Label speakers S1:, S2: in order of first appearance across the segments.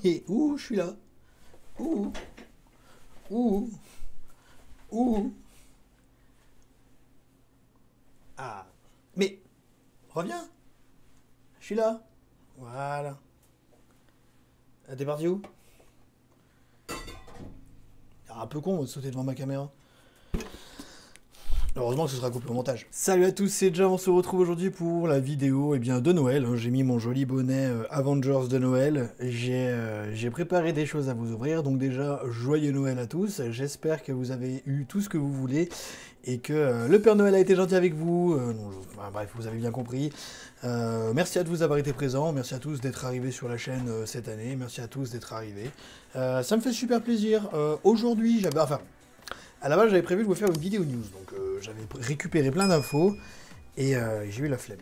S1: Et ouh, je suis là. Ouh, ouh, ouh. Ah, mais reviens, je suis là. Voilà. Ah, t'es parti où? Ah, un peu con de sauter devant ma caméra. Heureusement que ce sera coupé au montage. Salut à tous, c'est Jam, on se retrouve aujourd'hui pour la vidéo de Noël. J'ai mis mon joli bonnet Avengers de Noël. J'ai préparé des choses à vous ouvrir, donc déjà, joyeux Noël à tous. J'espère que vous avez eu tout ce que vous voulez et que le Père Noël a été gentil avec vous. Bref, vous avez bien compris. Merci à tous d'avoir été présents, merci à tous d'être arrivés sur la chaîne cette année, merci à tous d'être arrivés. Ça me fait super plaisir. Aujourd'hui, à la base, j'avais prévu de vous faire une vidéo news, donc j'avais récupéré plein d'infos et j'ai eu la flemme.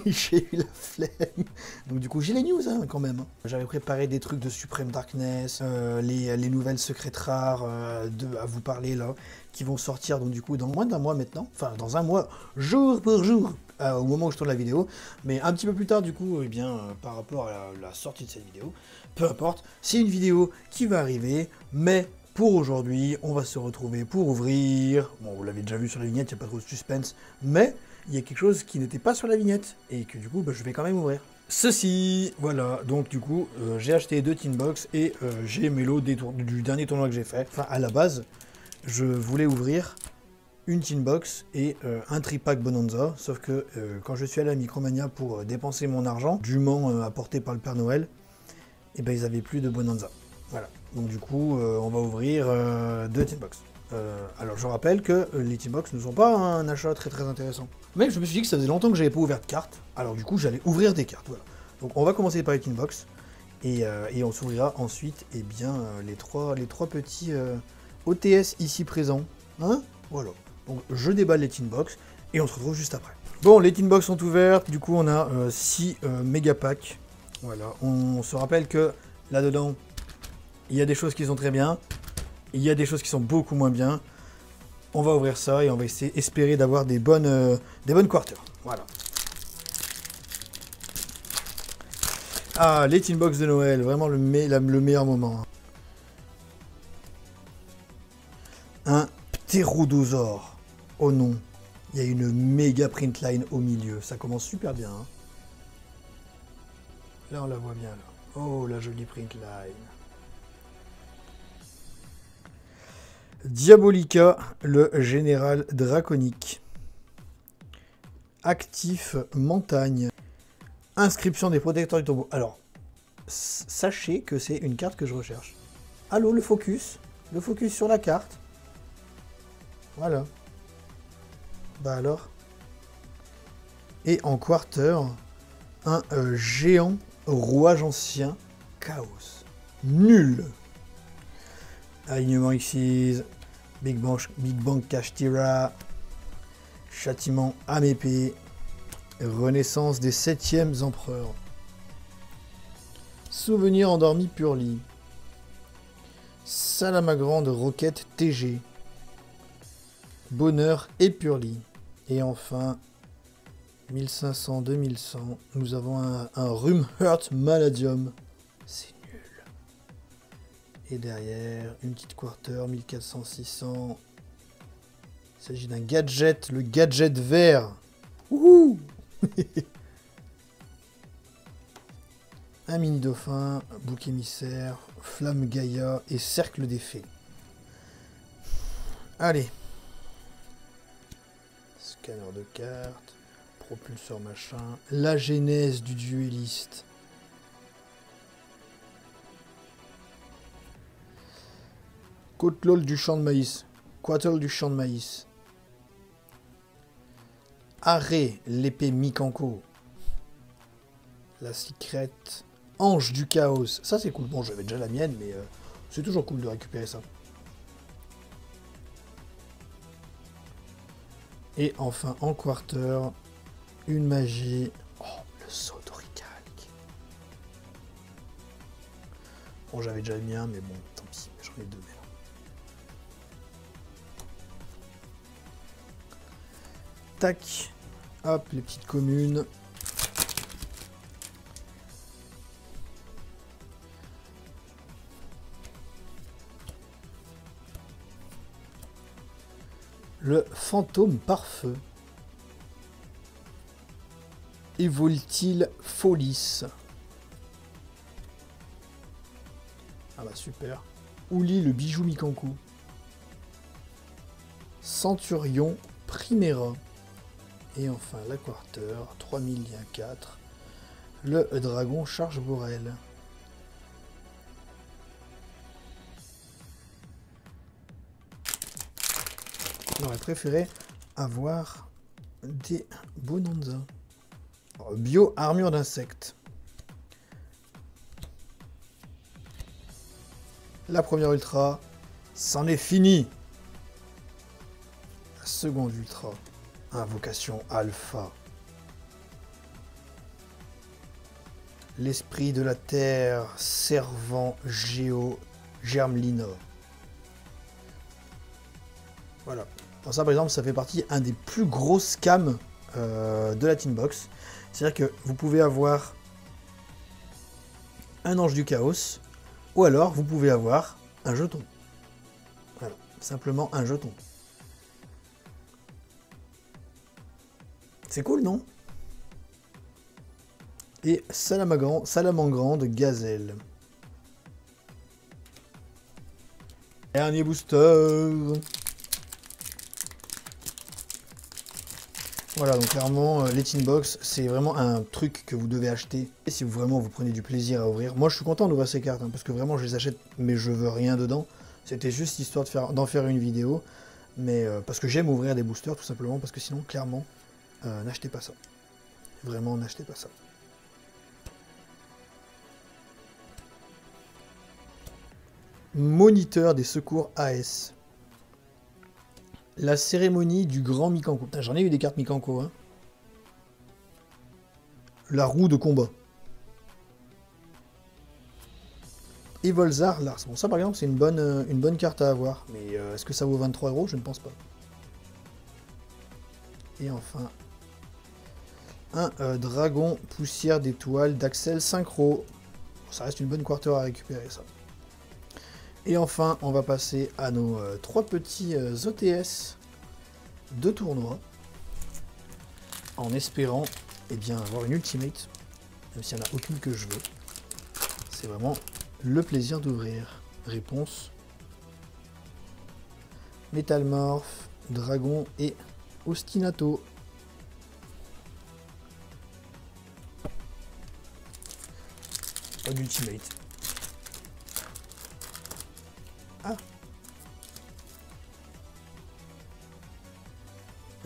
S1: J'ai eu la flemme. Donc du coup, j'ai les news hein, quand même. J'avais préparé des trucs de Supreme Darkness, les nouvelles secrètes rares à vous parler là, qui vont sortir donc du coup dans moins d'un mois maintenant, enfin dans un mois, jour pour jour, au moment où je tourne la vidéo, mais un petit peu plus tard du coup, eh bien par rapport à la sortie de cette vidéo, peu importe, c'est une vidéo qui va arriver, mais pour aujourd'hui, on va se retrouver pour ouvrir. Bon, vous l'avez déjà vu sur la vignette, il n'y a pas trop de suspense, mais il y a quelque chose qui n'était pas sur la vignette et que du coup, je vais quand même ouvrir. Ceci, voilà, donc du coup, j'ai acheté 2 tin box et j'ai mes lots du dernier tournoi que j'ai fait. Enfin, à la base, je voulais ouvrir une tin box et un tripack Bonanza, sauf que quand je suis allé à Micromania pour dépenser mon argent, dûment apporté par le Père Noël, et ben ils n'avaient plus de Bonanza. Voilà. Donc du coup, on va ouvrir 2 tin box. Alors je rappelle que les tin box ne sont pas un achat très très intéressant. Mais je me suis dit que ça faisait longtemps que j'avais pas ouvert de cartes. Alors du coup, j'allais ouvrir des cartes. Voilà. Donc on va commencer par les tin box. Et on s'ouvrira ensuite les trois petits OTS ici présents. Hein? Voilà. Donc je déballe les tin box et on se retrouve juste après. Bon, les tin box sont ouvertes. Du coup, on a 6 méga packs. Voilà. On se rappelle que là-dedans, il y a des choses qui sont très bien, il y a des choses qui sont beaucoup moins bien. On va ouvrir ça et on va espérer d'avoir des bonnes quarters. Voilà. Ah, les tin box de Noël, vraiment le meilleur moment. Un ptérodosaure. Oh non, il y a une méga print line au milieu. Ça commence super bien. Hein. Là, on la voit bien. Là. Oh, la jolie print line. Diabolica, le général draconique. Actif montagne. Inscription des protecteurs du tombeau. Alors, sachez que c'est une carte que je recherche. Allô, le focus. Le focus sur la carte. Voilà. Bah alors. Et en quarter, un géant rouage ancien. Chaos. Nul. Alignement Xyz. Big Bang Kashtira. Châtiment âme épée. Renaissance des 7e empereurs. Souvenir endormi Purli. Salamagrande Roquette TG. Bonheur et Purli. Et enfin, 1500-2100, nous avons un Rumhurt Maladium. C'est nul. Et derrière, une petite quarter, 1400-600. Il s'agit d'un gadget, le gadget vert. Wouhou. Un mini dauphin, bouc émissaire, flamme Gaïa et cercle des fées. Allez. Scanner de cartes, propulseur machin, la genèse du duelliste. Côte-lol du champ de maïs. Quattle du champ de maïs. Arrêt, l'épée Mikanko. La secrète. Ange du chaos. Ça c'est cool. Bon, j'avais déjà la mienne, mais c'est toujours cool de récupérer ça. Et enfin, en quarter, une magie. Oh, le saut d'oricalque. Bon, j'avais déjà le mien, mais bon, tant pis, j'en ai deux maintenant. Tac. Hop, les petites communes. Le fantôme pare-feu. Evoltil Folis. Ah bah super. Ouli le bijou Mikanku. Centurion Primera. Et enfin la Quarter, 3004. Le dragon Charge Borel. J'aurais préféré avoir des Bonanza. Bio armure d'insectes. La première ultra, c'en est fini. La seconde ultra, invocation alpha. L'esprit de la terre, servant Géo Germlina. Voilà. Alors ça par exemple, ça fait partie un des plus gros scams de la Tinbox. C'est-à-dire que vous pouvez avoir un ange du chaos, ou alors vous pouvez avoir un jeton. Voilà, simplement un jeton. C'est cool, non? Et Salamangrande Gazelle. Dernier booster. Voilà, donc clairement, les Tinbox, c'est vraiment un truc que vous devez acheter. Et si vous vraiment vous prenez du plaisir à ouvrir. Moi, je suis content d'ouvrir ces cartes, hein, parce que vraiment, je les achète, mais je veux rien dedans. C'était juste histoire d'en faire une vidéo. Mais parce que j'aime ouvrir des boosters, tout simplement, parce que sinon, clairement, n'achetez pas ça. Vraiment, n'achetez pas ça. Moniteur des secours AS. La cérémonie du grand Mikanko. J'en ai eu des cartes Mikanko. Hein. La roue de combat. Evolzar Lars. Bon, ça par exemple, c'est une bonne carte à avoir. Mais est-ce que ça vaut 23 €? Je ne pense pas. Et enfin, un dragon poussière d'étoiles d'Axel Synchro. Ça reste une bonne quarter à récupérer, ça. Et enfin, on va passer à nos 3 petits OTS de tournoi. En espérant bien, avoir une ultimate. Même s'il n'y en a aucune que je veux. C'est vraiment le plaisir d'ouvrir. Réponse. Métalmorph, Dragon et Ostinato. Pas d'ultimate. Ah.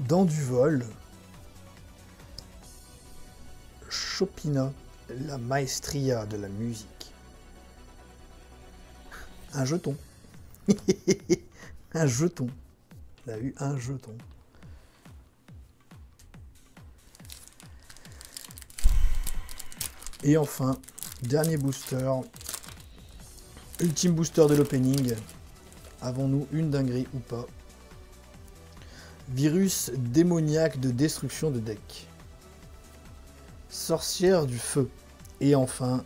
S1: Dans du vol. Chopina, la maestria de la musique. Un jeton. Un jeton. On a eu un jeton. Et enfin, dernier booster. Ultime booster de l'opening. Avons-nous une dinguerie ou pas? Virus démoniaque de destruction de deck. Sorcière du feu. Et enfin...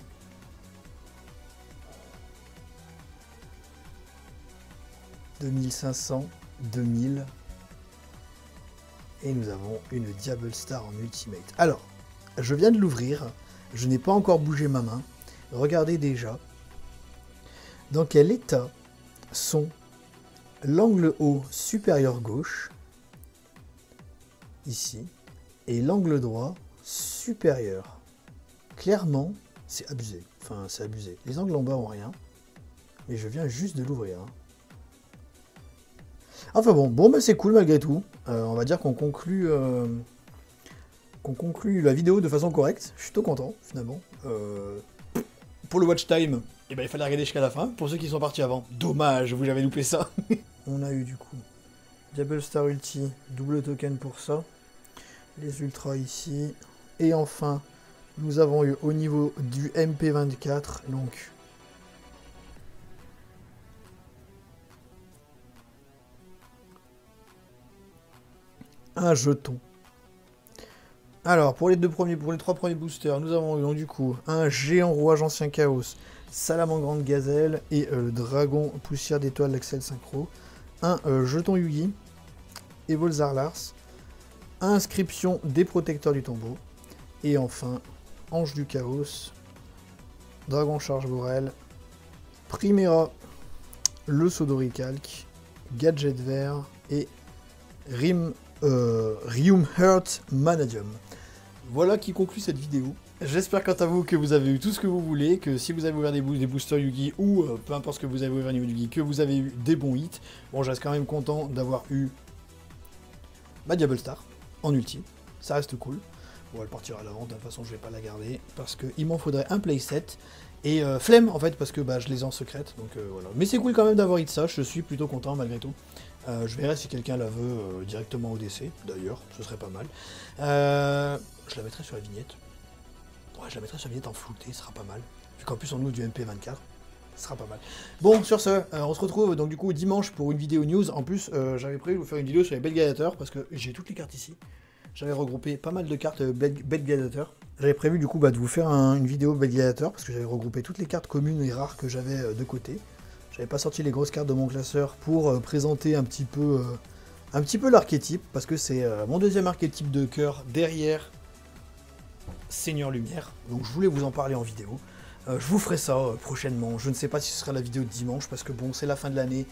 S1: 2500, 2000. Et nous avons une Diable Star en Ultimate. Alors, je viens de l'ouvrir. Je n'ai pas encore bougé ma main. Regardez déjà. Dans quel état sont l'angle haut supérieur gauche, ici, et l'angle droit supérieur. Clairement, c'est abusé. Enfin, c'est abusé. Les angles en bas ont rien. Mais je viens juste de l'ouvrir. Hein. Enfin bon, bah c'est cool malgré tout. On va dire qu'on conclut la vidéo de façon correcte. Je suis tout content, finalement. Pour le watch time, eh ben, il fallait regarder jusqu'à la fin. Pour ceux qui sont partis avant, dommage, vous avez loupé ça. On a eu du coup Diable Star Ulti, double token pour ça. Les ultras ici. Et enfin, nous avons eu au niveau du MP24, donc... un jeton. Alors, pour les trois premiers boosters, nous avons eu donc du coup un géant rouage ancien chaos, Salamangrande Gazelle et le dragon poussière d'étoile d'Axel Synchro. Un jeton Yugi. Evolzar Lars, inscription des protecteurs du tombeau, et enfin, Ange du Chaos, Dragon Charge Borel, Primera, le Sodoricalque, Gadget Vert et Rium Heart Manadium. Voilà qui conclut cette vidéo. J'espère quant à vous que vous avez eu tout ce que vous voulez, que si vous avez ouvert des boosters Yugi ou peu importe ce que vous avez ouvert niveau Yugi, que vous avez eu des bons hits. Bon, je reste quand même content d'avoir eu ma Diable Star en ultime. Ça reste cool. Bon, elle partira à la vente, de toute façon je vais pas la garder parce qu'il m'en faudrait un playset. Et flemme en fait parce que je les ai en secrète, donc voilà. Mais c'est cool quand même d'avoir hit ça, je suis plutôt content malgré tout. Je verrai si quelqu'un la veut directement au DC, d'ailleurs, ce serait pas mal. Je la mettrai sur la vignette. Ouais, je la mettrai sur la vignette en flouté, ce sera pas mal. Vu qu'en plus on ouvre du MP24, ce sera pas mal. Bon, sur ce, on se retrouve donc du coup dimanche pour une vidéo news. En plus, j'avais prévu de vous faire une vidéo sur les Bête Gladiators parce que j'ai toutes les cartes ici. J'avais regroupé pas mal de cartes Bête Gladiator. J'avais prévu du coup de vous faire une vidéo Bête Gladiator parce que j'avais regroupé toutes les cartes communes et rares que j'avais de côté. J'avais pas sorti les grosses cartes de mon classeur pour présenter un petit peu l'archétype parce que c'est mon deuxième archétype de cœur derrière Seigneur Lumière. Donc je voulais vous en parler en vidéo. Je vous ferai ça prochainement. Je ne sais pas si ce sera la vidéo de dimanche parce que bon, c'est la fin de l'année.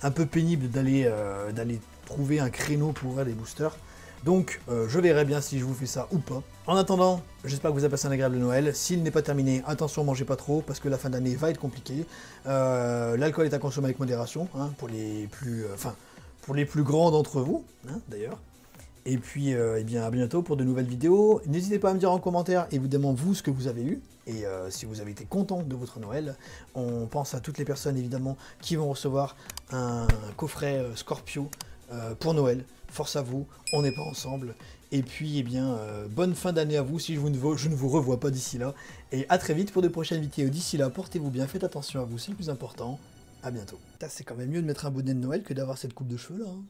S1: Un peu pénible d'aller trouver un créneau pour ouvrir des boosters. Donc, je verrai bien si je vous fais ça ou pas. En attendant, j'espère que vous avez passé un agréable Noël. S'il n'est pas terminé, attention, mangez pas trop, parce que la fin d'année va être compliquée. L'alcool est à consommer avec modération, hein, pour les plus grands d'entre vous, hein, d'ailleurs. Et puis, eh bien, à bientôt pour de nouvelles vidéos. N'hésitez pas à me dire en commentaire, évidemment, vous, ce que vous avez eu. Et si vous avez été content de votre Noël, on pense à toutes les personnes, évidemment, qui vont recevoir un coffret Scorpio pour Noël. Force à vous, on n'est pas ensemble. Et puis, eh bien, bonne fin d'année à vous si je ne vous revois pas d'ici là. Et à très vite pour de prochaines vidéos. D'ici là, portez-vous bien, faites attention à vous, c'est le plus important. À bientôt. C'est quand même mieux de mettre un bonnet de Noël que d'avoir cette coupe de cheveux là. Hein.